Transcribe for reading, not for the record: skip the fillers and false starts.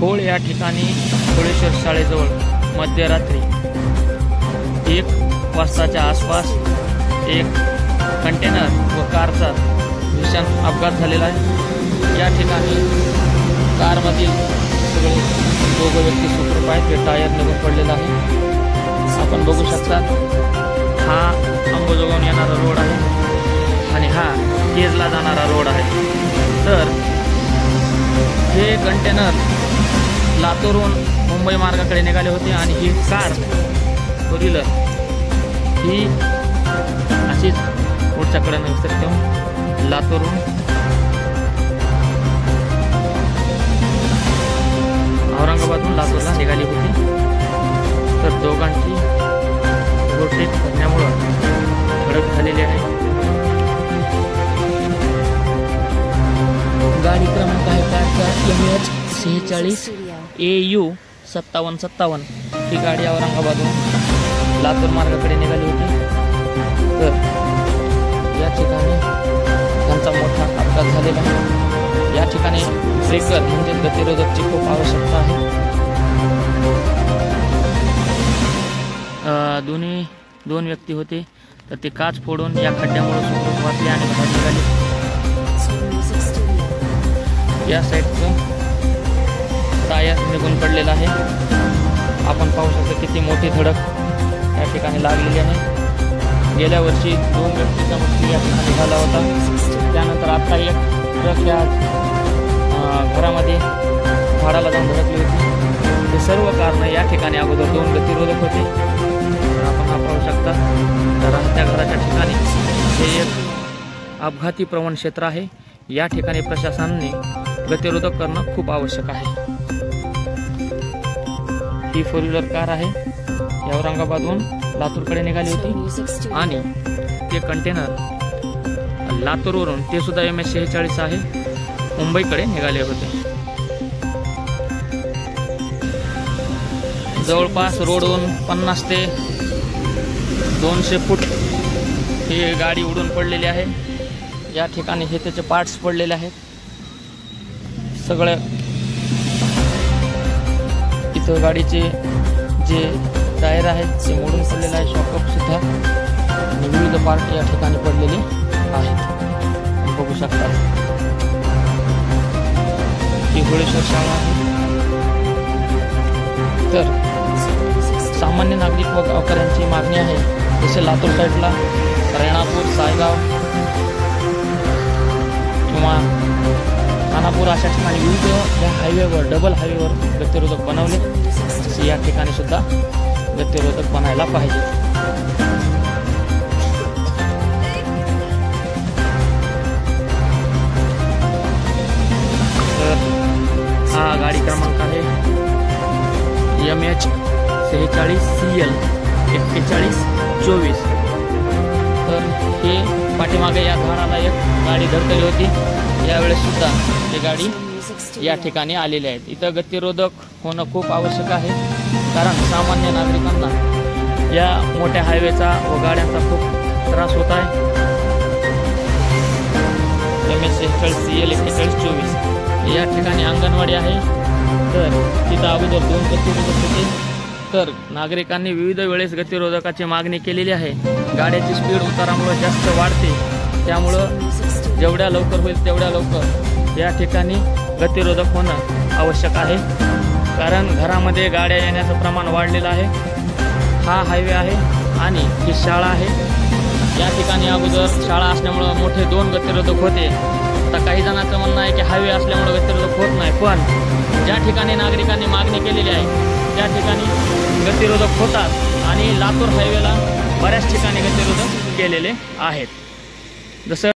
खोळ या ठिकाणी खोळेश्वर शाळेजवळ मध्यरात्री 1 वाजताच्या आसपास एक कंटेनर व कारचा भीषण अपघात झालेला आहे। या ठिकाणी कारमधील सगळे 2 व्यक्ती सुखरूप आहेत। ते टायर निघून पडलेला आहे। आपण बघू शकता हा अंबाजोगाईहून येणारा रोड आहे आणि हा केजला जाणारा रोड आहे। तर हे कंटेनर लातूरहून मुंबई मार्गाकडे निघाले होते आणि ही कार 4 व्हीलर ही अशीच पुढच्याकडे नसतं ठेवून लातूरहून औरंगाबादहून लातूरला निघाली होती। तर दोघांची रोटेट करण्यामुळे धडक झालेली आहे। गाडी क्रमांक आहे कारचा MH46 AU 5757। ही गाडी औरंगाबादहून लातूर मार्गाकडे निघाली होती। तर या ठिकाणी त्यांचा मोठा अपघात झालेला आहे। या ठिकाणी ब्रेकर म्हणजे गतिरोधकची खूप आवश्यकता आहे। दोन व्यक्ती होते तर ते काच फोडून या खड्ड्यामुळे सुखरूप वाचले आणि बाहेर निघाले। या साईडचं टायर निघून पडलेला आहे। आपण पाहू शकतो किती मोठी धडक या ठिकाणी लागलेली आहे। गेल्या वर्षी 2 व्यक्तीचा मृत्यू या ठिकाणी झाला होता। त्यानंतर आता एक ट्रक या घरामध्ये झाडाला जाऊन धडकली होती। हे सर्व कारण या ठिकाणी अगोदर 2 गतिरोधक होते। आपण हा पाहू शकता तर त्या घराच्या ठिकाणी हे एक अपघाती प्रवण क्षेत्र आहे। या ठिकाणी प्रशासनाने गतिरोधक करणं खूप आवश्यक आहे। ही 4 व्हीलर कार आहे। या औरंगाबादहून लातूरकडे निघाली होती आणि ते कंटेनर लातूरवरून ते सुद्धा MH46 आहे मुंबईकडे निघाले होते। जवळपास रोडवरून 50 ते 200 फूट ही गाडी उडून पडलेली आहे। या ठिकाणी हे त्याचे पार्ट्स पडलेले आहेत सगळे। इथं गाडीचे जे टायर आहेत ते मोडून पडलेले आहे। शॉकअप सुद्धा आणि विविध पार्ट या ठिकाणी पडलेले आहेत। बघू शकता ही खोळेश्वर शाळा आहे। तर सामान्य नागरिक व गावकऱ्यांची मागणी आहे जसे लातूर साईडला रेणापूर सायगाव किंवा खानापूर अशा ठिकाणी विविध या हायवेवर डबल हायवेवर गतिरोधक बनवले तसे या ठिकाणी सुद्धा गतिरोधक बनायला पाहिजे। तर हा गाडी क्रमांक आहे MH46 CL 4124। तर हे पाठीमागे या झाडाला एक गाडी धडकली होती। यावेळेस सुद्धा ही गाडी या ठिकाणी आलेली आहेत। इथं गतिरोधक होणं खूप आवश्यक आहे कारण सामान्य नागरिकांना या मोठ्या हायवेचा व गाड्यांचा खूप त्रास होत आहे। MH46 CL 4124 या ठिकाणी अंगणवाडी आहे। तर तिथं अगोदर 2 गतिरोधक होते। तर नागरिकांनी विविध वेळेस गतिरोधकाची मागणी केलेली आहे। गाड्याची स्पीड उतारामुळे जास्त वाढते, त्यामुळं जेवढ्या लवकर होईल तेवढ्या लवकर या ठिकाणी गतिरोधक होणं आवश्यक आहे कारण घरामध्ये गाड्या येण्याचं प्रमाण वाढलेलं आहे। हा हायवे आहे आणि ही शाळा आहे। या ठिकाणी अगोदर शाळा असल्यामुळं मोठे 2 गतिरोधक होते। आता काही जणांचं म्हणणं आहे की हायवे असल्यामुळे गतिरोधक होत नाही, पण ज्या ठिकाणी नागरिकांनी मागणी केलेली आहे त्या ठिकाणी गतिरोधक होतात आणि लातूर हायवेला बऱ्याच ठिकाणी गतिरोधक केलेले आहेत। जसं